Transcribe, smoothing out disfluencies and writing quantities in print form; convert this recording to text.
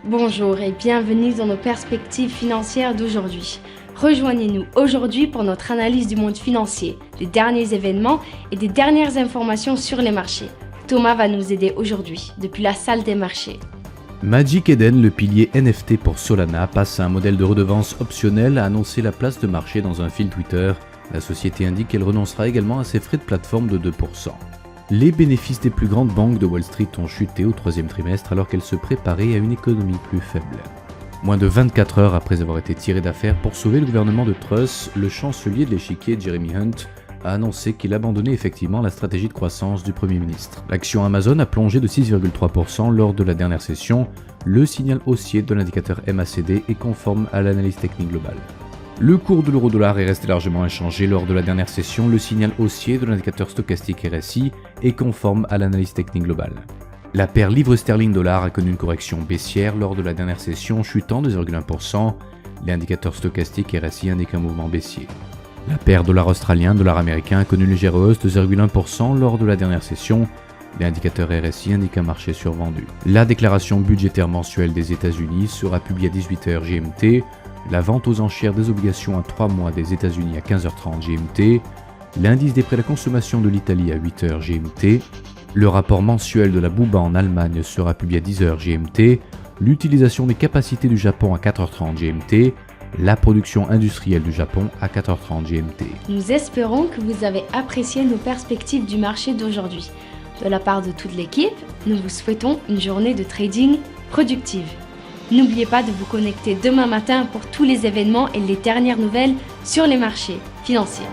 Bonjour et bienvenue dans nos perspectives financières d'aujourd'hui. Rejoignez-nous aujourd'hui pour notre analyse du monde financier, des derniers événements et des dernières informations sur les marchés. Thomas va nous aider aujourd'hui, depuis la salle des marchés. Magic Eden, le pilier NFT pour Solana, passe à un modèle de redevance optionnel, a annoncé la place de marché dans un fil Twitter. La société indique qu'elle renoncera également à ses frais de plateforme de 2%. Les bénéfices des plus grandes banques de Wall Street ont chuté au troisième trimestre alors qu'elles se préparaient à une économie plus faible. Moins de 24 heures après avoir été tiré d'affaire pour sauver le gouvernement de Truss, le chancelier de l'échiquier Jeremy Hunt a annoncé qu'il abandonnait effectivement la stratégie de croissance du Premier ministre. L'action Amazon a plongé de 6,3% lors de la dernière session. Le signal haussier de l'indicateur MACD est conforme à l'analyse technique globale. Le cours de l'euro-dollar est resté largement inchangé lors de la dernière session. Le signal haussier de l'indicateur stochastique RSI est conforme à l'analyse technique globale. La paire livre sterling-dollar a connu une correction baissière lors de la dernière session, chutant de 0,1%. L'indicateur stochastique RSI indique un mouvement baissier. La paire dollar australien, dollar américain a connu une légère hausse de 0,1% lors de la dernière session. L'indicateur RSI indique un marché survendu. La déclaration budgétaire mensuelle des États-Unis sera publiée à 18h GMT. La vente aux enchères des obligations à 3 mois des États-Unis à 15h30 GMT. L'indice des prix à la consommation de l'Italie à 8h GMT. Le rapport mensuel de la BUBA en Allemagne sera publié à 10h GMT. L'utilisation des capacités du Japon à 4h30 GMT. La production industrielle du Japon à 4h30 GMT. Nous espérons que vous avez apprécié nos perspectives du marché d'aujourd'hui. De la part de toute l'équipe, nous vous souhaitons une journée de trading productive. N'oubliez pas de vous connecter demain matin pour tous les événements et les dernières nouvelles sur les marchés financiers.